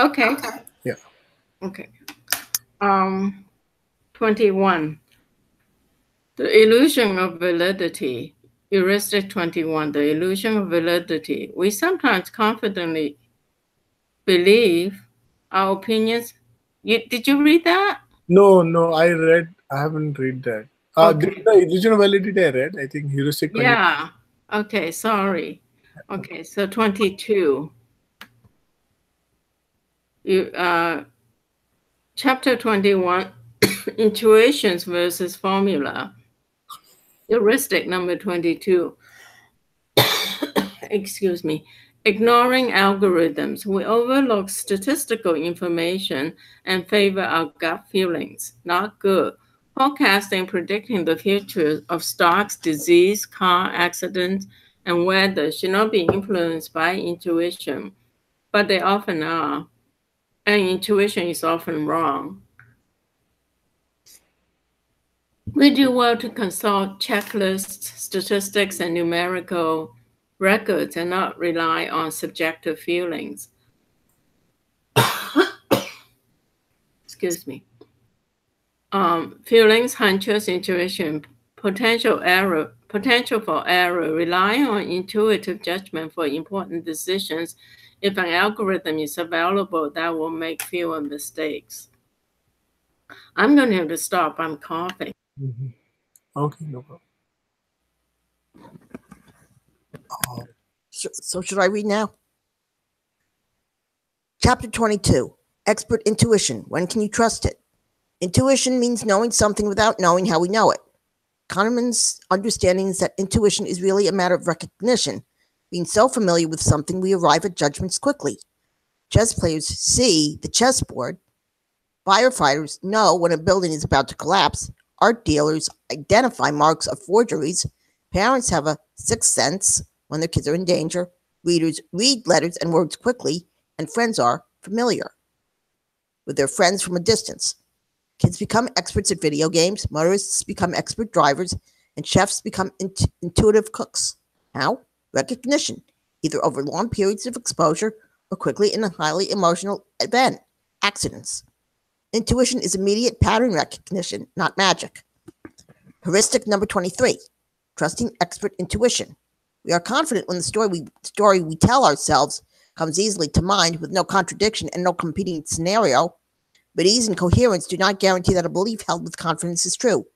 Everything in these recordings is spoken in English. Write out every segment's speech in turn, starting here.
Okay. Yeah. Okay. 21. The illusion of validity. Heuristic 21. The illusion of validity. We sometimes confidently believe our opinions. Did you read that? No, I haven't read that. This is Okay. the Illusion of Validity I read. I think heuristic 20. Yeah. Okay. Sorry. Okay. So 22. You Chapter 21. Intuitions versus formula. Heuristic number 22. Excuse me. Ignoring algorithms, we overlook statistical information and favor our gut feelings. Not good. Forecasting, predicting the future of stocks, disease, car accidents, and weather should not be influenced by intuition, but they often are. And intuition is often wrong. We do well to consult checklists, statistics, and numerical records and not rely on subjective feelings. Excuse me. Feelings, hunches, intuition, potential for error, relying on intuitive judgment for important decisions. If an algorithm is available, that will make fewer mistakes. I'm going to have to stop. I'm coughing. Okay, no problem. So should I read now? Chapter 22, Expert Intuition. When can you trust it? Intuition means knowing something without knowing how we know it. Kahneman's understanding is that intuition is really a matter of recognition. Being so familiar with something, we arrive at judgments quickly. Chess players see the chessboard. Firefighters know when a building is about to collapse. Art dealers identify marks of forgeries. Parents have a sixth sense when their kids are in danger. Readers read letters and words quickly, and friends are familiar with their friends from a distance. Kids become experts at video games, motorists become expert drivers, and chefs become intuitive cooks. How? Recognition, either over long periods of exposure or quickly in a highly emotional event. Accidents. Intuition is immediate pattern recognition, not magic. Heuristic number 23, trusting expert intuition. We are confident when the story we tell ourselves comes easily to mind with no contradiction and no competing scenario, but ease and coherence do not guarantee that a belief held with confidence is true.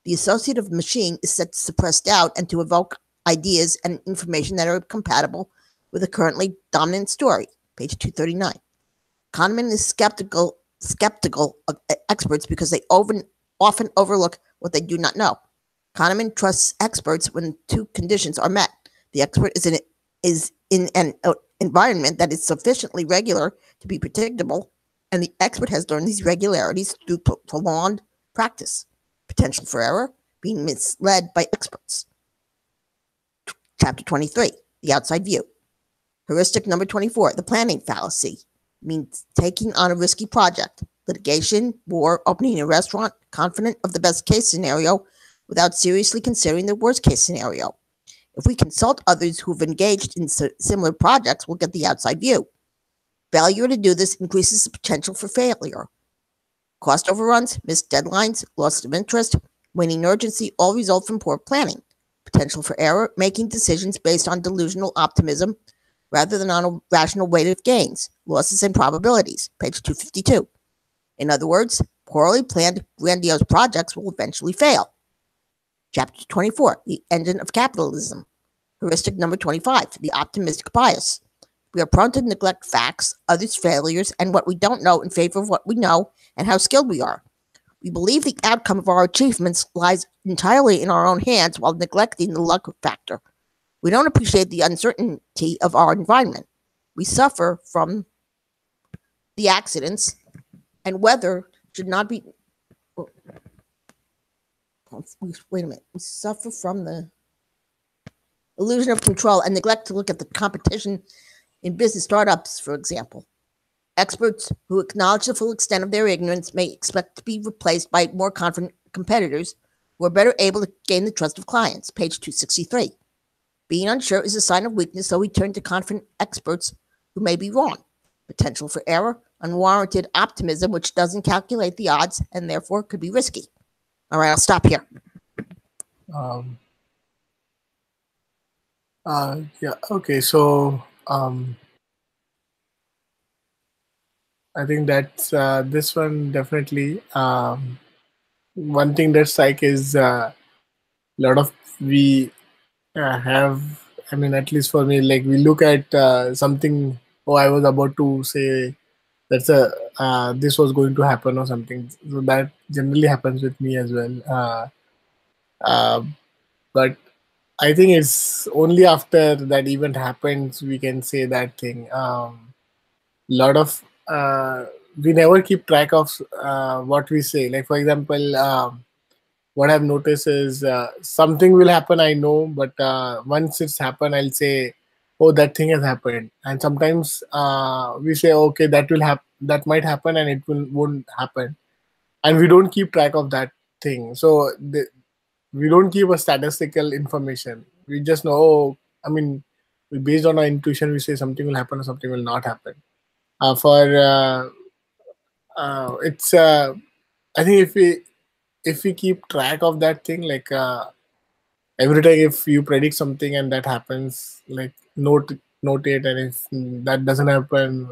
The associative machine is set to suppress doubt and to evoke ideas and information that are compatible with a currently dominant story. Page 239. Kahneman is skeptical of experts because they often overlook what they do not know. Kahneman trusts experts when two conditions are met. The expert is in an environment that is sufficiently regular to be predictable, and the expert has learned these regularities through prolonged practice. Potential for error, being misled by experts. Chapter 23, the outside view. Heuristic number 24, the planning fallacy, means taking on a risky project, litigation, war, opening a restaurant, confident of the best case scenario without seriously considering the worst case scenario. If we consult others who've engaged in similar projects, we'll get the outside view. Failure to do this increases the potential for failure. Cost overruns, missed deadlines, loss of interest, waning urgency all result from poor planning. Potential for error, making decisions based on delusional optimism rather than on a rational weight of gains, losses, and probabilities. Page 252. In other words, poorly planned, grandiose projects will eventually fail. Chapter 24, the engine of capitalism. Heuristic number 25, the optimistic bias. We are prone to neglect facts, others' failures, and what we don't know in favor of what we know and how skilled we are. We believe the outcome of our achievements lies entirely in our own hands while neglecting the luck factor. We don't appreciate the uncertainty of our environment. We suffer from the accidents, and weather should not be... Wait a minute. We suffer from the illusion of control and neglect to look at the competition in business startups, for example. Experts who acknowledge the full extent of their ignorance may expect to be replaced by more confident competitors who are better able to gain the trust of clients. Page 263. Being unsure is a sign of weakness, so we turn to confident experts who may be wrong. potential for error, unwarranted optimism, which doesn't calculate the odds and therefore could be risky. All right, I'll stop here. Yeah. Okay. So I think that's this one definitely. One thing that's like is a lot of we have. I mean, at least for me, like we look at something. Oh, I was about to say that's a this was going to happen or something. So that generally happens with me as well. But I think it's only after that event happens we can say that thing. Lot of we never keep track of what we say. Like for example, what I've noticed is something will happen. I know, but once it's happened, I'll say, "Oh, that thing has happened." And sometimes we say, "Okay, that will happen. That might happen, and it won't happen." And we don't keep track of that thing. So we don't keep a statistical information. We just know. Oh, I mean, based on our intuition, we say something will happen or something will not happen. It's I think if we keep track of that thing, like every time if you predict something and that happens, like note it, and if that doesn't happen,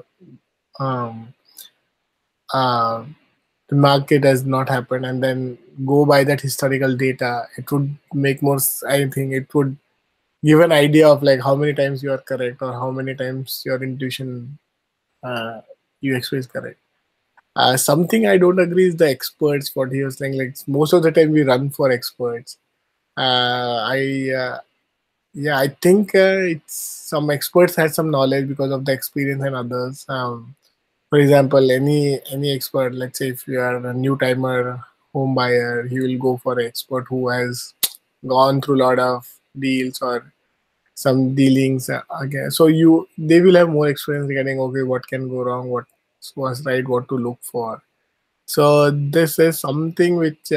um uh the market has not happened, and then go by that historical data, it would make more I think it would give an idea of like how many times you are correct or how many times your intuition you experience correct. Something I don't agree is the experts. What he was saying, like most of the time we run for experts. Yeah, I think it's some experts had some knowledge because of the experience and others. For example, any expert, let's say if you are a new timer home buyer, he will go for an expert who has gone through a lot of deals or some dealings again. So they will have more experience getting okay, what can go wrong, what was right, what to look for. So this is something which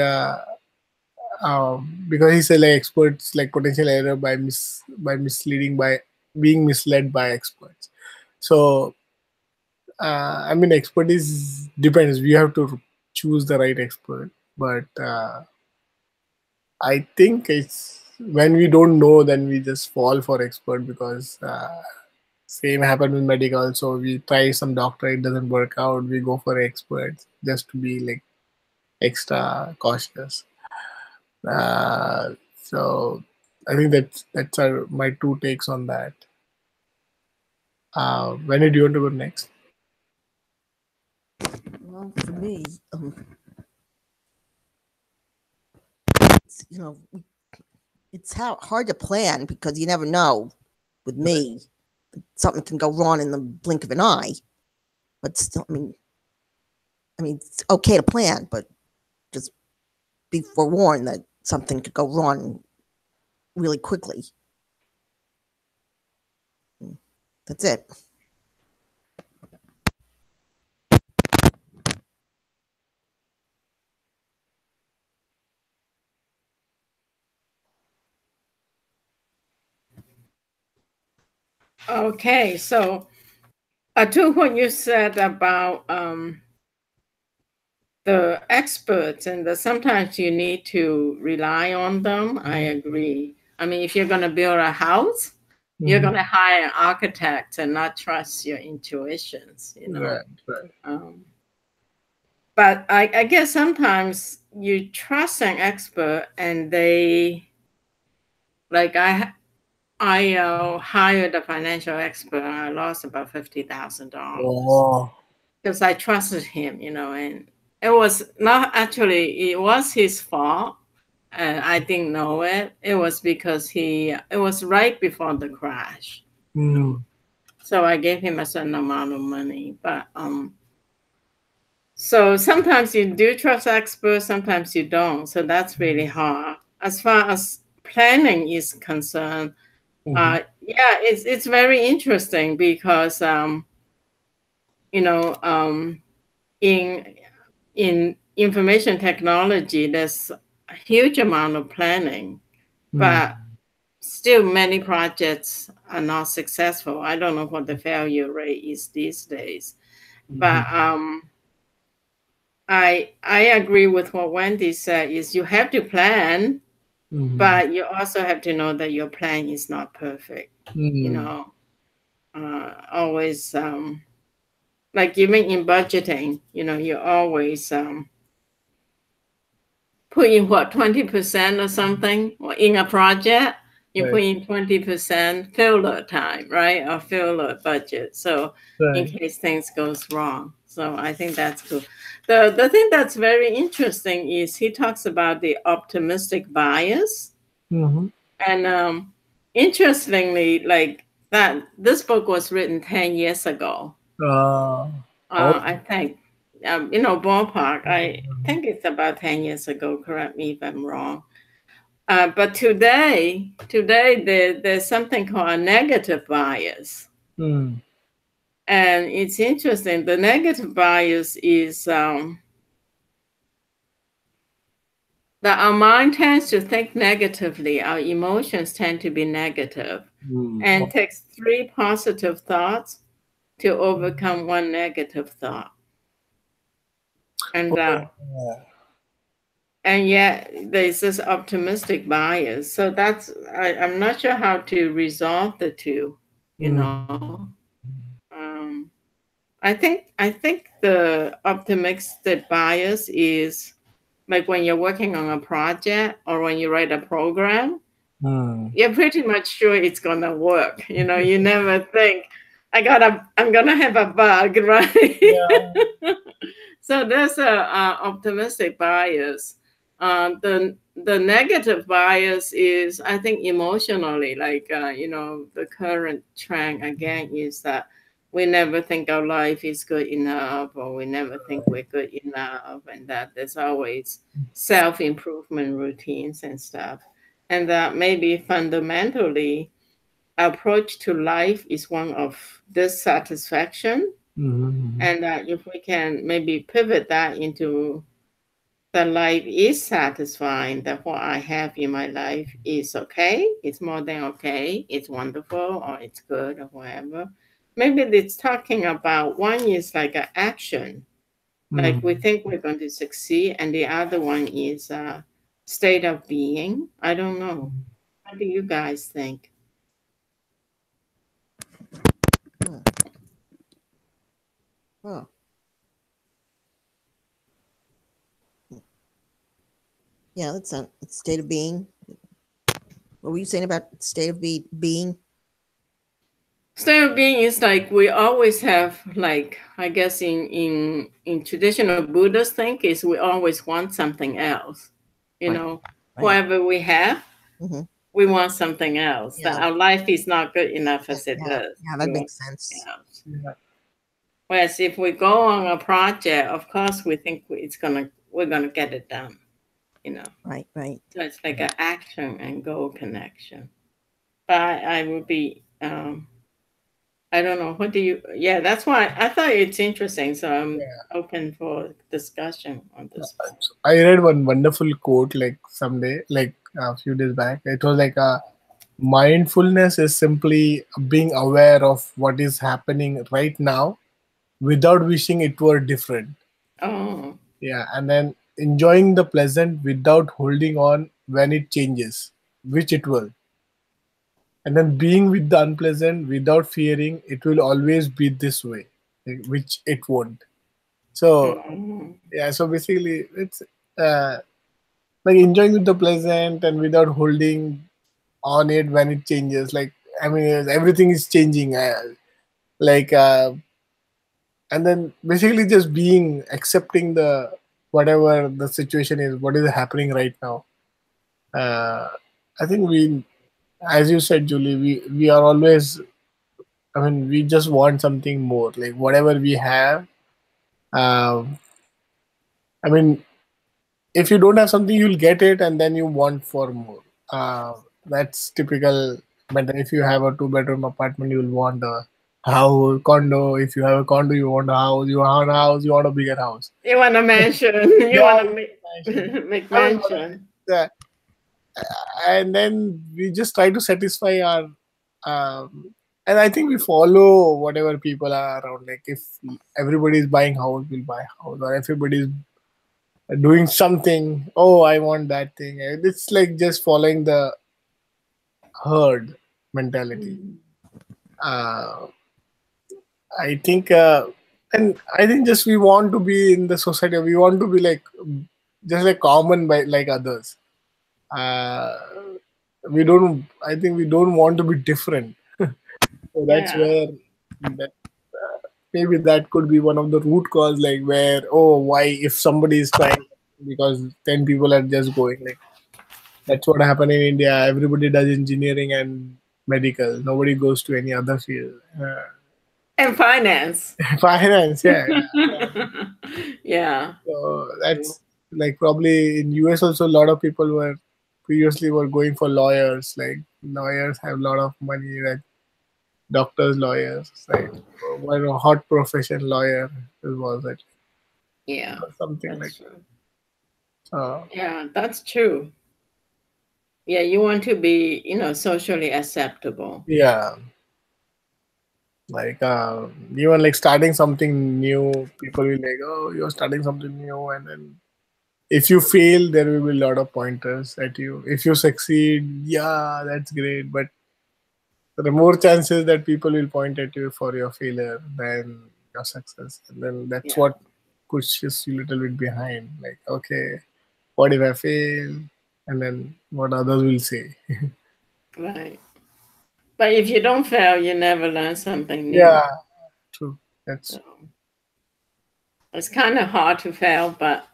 because he said like experts like potential error by misleading by being misled by experts. So I mean, expertise depends. We have to choose the right expert, but I think it's when we don't know, then we just fall for expert because same happened with medical. So we try some doctor, it doesn't work out. We go for experts just to be like extra cautious. So I think that's my two takes on that. When do you want to go next? Well, for me, it's hard to plan because you never know. With me, something can go wrong in the blink of an eye. But still, I mean, it's okay to plan, but just be forewarned that something could go wrong really quickly. That's it. Okay, so to what you said about the experts and that sometimes you need to rely on them, I agree. I mean, if you're going to build a house, you're going to hire an architect and not trust your intuitions, you know. Right. But I guess sometimes you trust an expert and they, like I hired a financial expert. I lost about $50,000 because I trusted him, you know, and it was not actually, it was his fault. And I didn't know it. It was because it was right before the crash. So I gave him a certain amount of money. But so sometimes you do trust experts, sometimes you don't. So that's really hard. As far as planning is concerned, yeah, it's very interesting because you know, in information technology, there's a huge amount of planning, but still many projects are not successful. I don't know what the failure rate is these days, but I agree with what Wendy said. Is you have to plan, but you also have to know that your plan is not perfect. You know, always like even in budgeting, you know, you always put in what 20% or something, or in a project. You put in 20% filler time, right? Or filler budget. So in case things goes wrong. So I think that's cool. The thing that's very interesting is he talks about the optimistic bias. And interestingly, like that, this book was written 10 years ago. I think, you know, ballpark, I think it's about 10 years ago. Correct me if I'm wrong. But today there's something called a negative bias. And it's interesting. The negative bias is that our mind tends to think negatively. Our emotions tend to be negative, and takes 3 positive thoughts to overcome 1 negative thought. And yet there's this optimistic bias. So that's, I'm not sure how to resolve the two, you know. I think the optimistic bias is like when you're working on a project or when you write a program, you're pretty much sure it's gonna work. You know, you never think I'm gonna have a bug, right? So there's a optimistic bias. The negative bias is, I think, emotionally, like you know, the current trend again is that we never think our life is good enough, or we never think we're good enough, and that there's always self-improvement routines and stuff, and that maybe fundamentally our approach to life is one of dissatisfaction, and that if we can maybe pivot that into that life is satisfying, that what I have in my life is okay, it's more than okay, it's wonderful, or it's good, or whatever. Maybe it's talking about, one is like an action, like we think we're going to succeed, and the other one is a state of being. I don't know. What do you guys think? Yeah, that's a state of being. What were you saying about state of being? State of being is like we always have, like, I guess in traditional Buddhist think is we always want something else. You know, whatever we have, we want something else. That our life is not good enough as it is. Yeah, that makes sense. Whereas if we go on a project, of course we think we're gonna get it done. You know. Right. So it's like an action and goal connection. But I would be I don't know. What do you? Yeah, that's why I thought it's interesting. So I'm open for discussion on this. I read one wonderful quote like someday, like a few days back. It was like mindfulness is simply being aware of what is happening right now without wishing it were different. Oh. Yeah, and then enjoying the pleasant without holding on when it changes, which it will. And then being with the unpleasant without fearing it will always be this way, which it won't. So yeah, so basically it's like enjoying with the pleasant and without holding on it when it changes. Like, I mean, everything is changing. And then basically just being, accepting the whatever the situation is, what is happening right now. I think we, as you said, Julie, we are always, I mean, we just want something more, like whatever we have. I mean, if you don't have something, you'll get it, and then you want for more. That's typical. But if you have a 2-bedroom apartment, you'll want a house, condo. If you have a condo, you want a house. You want a house, you want a bigger house. You want a mansion. You want to make mansion. Yeah. and then we just try to satisfy our and I think we follow whatever people are around. Like if everybody is buying house, we'll buy house, or everybody is doing something. Oh, I want that thing. It's like just following the herd mentality. Uh, I think, and I think just we want to be in the society. We want to be like just like common by like others. Uh, we don't. I think we don't want to be different. So that's Yeah. where that maybe that could be one of the root cause. Like where why if somebody is trying because 10 people are just going like that's what happened in India. Everybody does engineering and medical. Nobody goes to any other field. And finance. Finance, yeah. Yeah. So that's like probably in US also a lot of people were previously were going for lawyers. Like lawyers have a lot of money, like doctors, lawyers. Like one hot profession lawyer was it Yeah. something That's like true. that. Yeah, that's true. Yeah, you want to be, socially acceptable. Yeah. Like even like starting something new, people will like, oh, you're starting something new, and then if you fail, there will be a lot of pointers at you. If you succeed, yeah, that's great, but there are more chances that people will point at you for your failure than your success, and then that's Yeah. what pushes you a little bit behind. Like, okay, what if I fail? And then what others will say. Right. But if you don't fail, you never learn something new. Yeah, true. That's So it's kind of hard to fail, but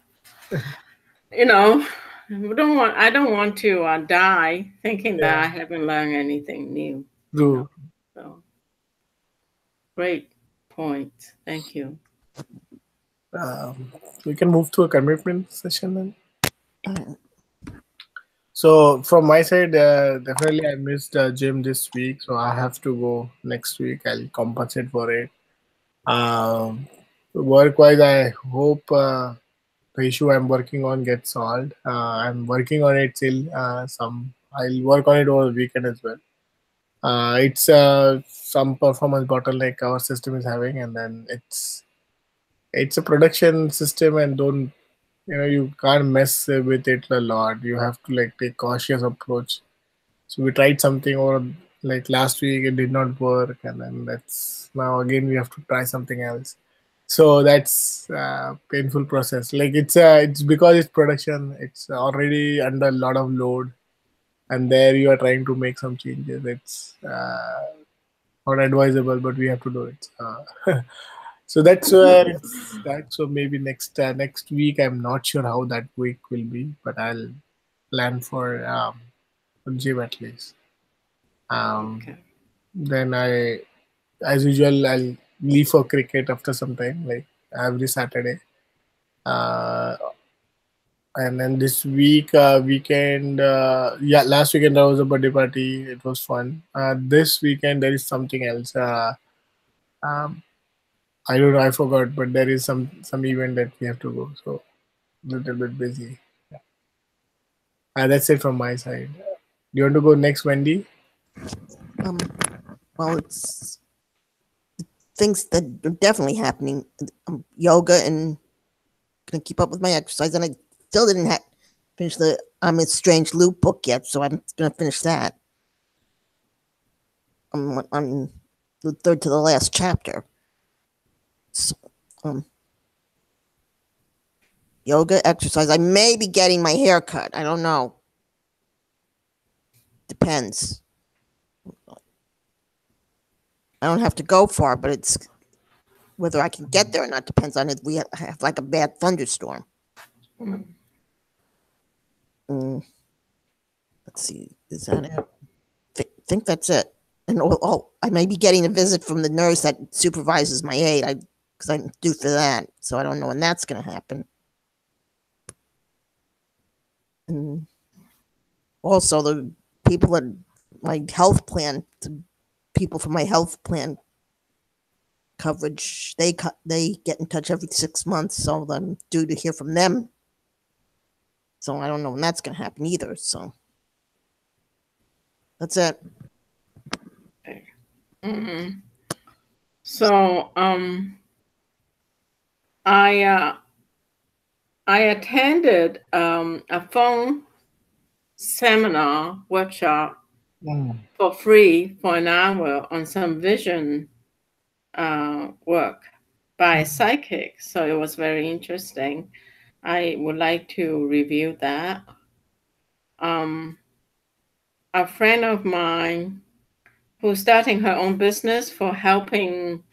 you know, I don't want to die thinking that yeah, I haven't learned anything new. true. So great point. Thank you. We can move to a commitment session then. Uh, So from my side, definitely I missed gym this week, so I have to go next week. I'll compensate for it. Work-wise, I hope the issue I'm working on gets solved. I'm working on it till some. I'll work on it over the weekend as well. It's some performance bottleneck our system is having, and then it's a production system, and don't you can't mess with it a lot. You have to like take cautious approach. So we tried something over like last week, it did not work, and then that's now again we have to try something else. So that's painful process. Like it's because it's production, it's already under a lot of load, and there you are trying to make some changes. It's not advisable, but we have to do it. So that's where it's that. So maybe next week, I'm not sure how that week will be, but I'll plan for gym at least. Okay. Then as usual, I'll leave for cricket after some time, like every Saturday. Uh, and then this weekend, last weekend there was a birthday party. It was fun. This weekend there is something else. Um, I don't know, I forgot, but there is some event that we have to go. So little bit busy. Yeah. That's it from my side. Do you want to go next, Wendy? Well, it's things that are definitely happening. Yoga and gonna keep up with my exercise, and I still didn't finish the I'm a Strange Loop book yet, so I'm gonna finish that. I'm on the third to the last chapter. So, yoga, exercise. I may be getting my hair cut. I don't know. Depends. I don't have to go far, but it's whether I can get there or not depends on if we have like a bad thunderstorm. Let's see. Is that it? I think that's it. And I may be getting a visit from the nurse that supervises my aide. Because I'm due for that, so I don't know when that's going to happen. And also, the people at my health plan, the people from my health plan coverage, they get in touch every 6 months, so I'm due to hear from them. So I don't know when that's going to happen either. So That's it. Mm-hmm. So I attended a phone seminar workshop for free for an hour on some vision work by a psychic. So it was very interesting. I would like to review that. A friend of mine who's starting her own business for helping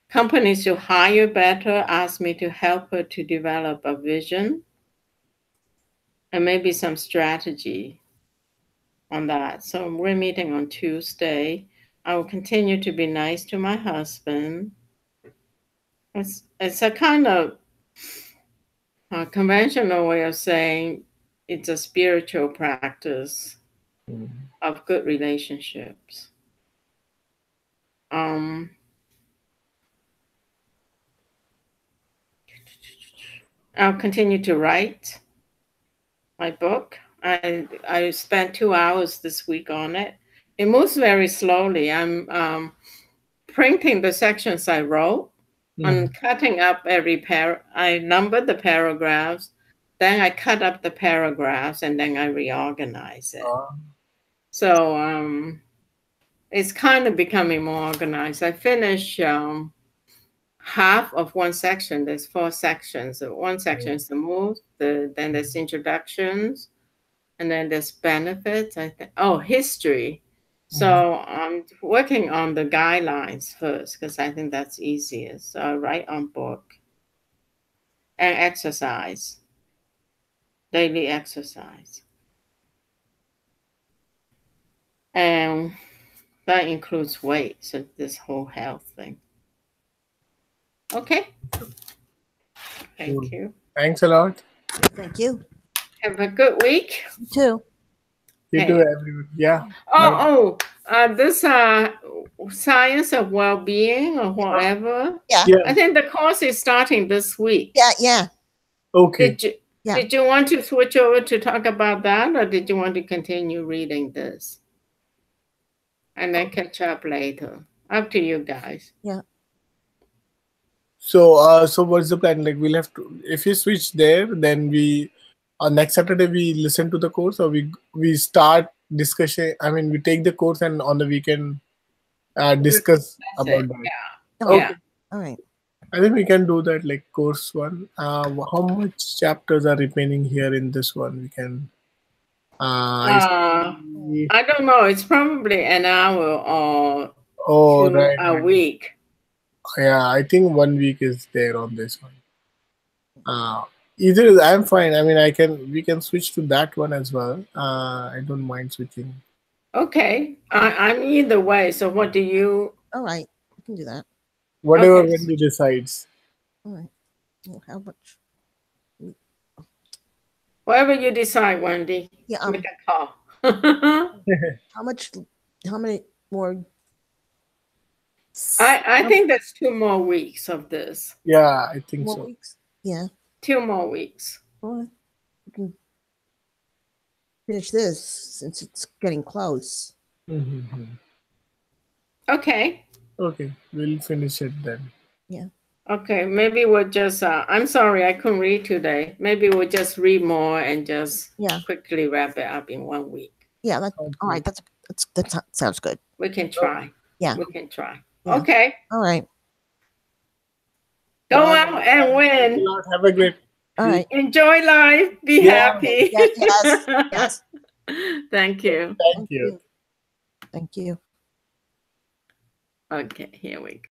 companies to hire better asked me to help her to develop a vision and maybe some strategy on that. So we're meeting on Tuesday. I will continue to be nice to my husband. It's a kind of conventional way of saying it's a spiritual practice of good relationships. I'll continue to write my book. I spent 2 hours this week on it. It moves very slowly. I'm printing the sections I wrote. I'm cutting up every I numbered the paragraphs, then I cut up the paragraphs, and then I reorganize it. So it's kind of becoming more organized. I finished half of one section. There's 4 sections. So one section is the mood, then there's introductions, and then there's benefits. History. So I'm working on the guidelines first because I think that's easiest. So I write on book and exercise, daily exercise. And that includes weight, so this whole health thing. Okay. Thank you. Thanks a lot. Thank you. Have a good week. You too. You too, everyone. Yeah. This science of well-being or whatever. Yeah. I think the course is starting this week. Yeah. Okay. Did you want to switch over to talk about that, or did you want to continue reading this and then catch up later? Up to you guys. Yeah. So what's the plan? Like, we'll have to, if you switch there, then we next Saturday we listen to the course, or we start discussion. I mean, we take the course and on the weekend discuss about that. Yeah. Okay. Yeah. All right. I think we can do that, like course 1. How much chapters are remaining here in this one? We can. I don't know. It's probably an hour or a week. Yeah, I think 1 week is there on this one. Either I'm fine. I mean, we can switch to that one as well. I don't mind switching. Okay, I'm either way. So what do you? All right, we can do that. Whatever Wendy decides. All right. Well, how much? Whatever you decide, Wendy. Yeah. Make a call. How many more? I think that's 2 more weeks of this. Yeah, I think more so. Weeks? Yeah. 2 more weeks. Well, we can finish this since it's getting close. Okay. Okay, we'll finish it then. Yeah. Okay, maybe we'll just, I'm sorry, I couldn't read today. Maybe we'll just read more and just quickly wrap it up in 1 week. Yeah, all right. That sounds good. We can try. Yeah. We can try. Yeah. Okay. All right. Go out and win. Have a great. All right. Enjoy life. Be happy. Yes. Thank you. Thank you. Thank you. Okay, here we go.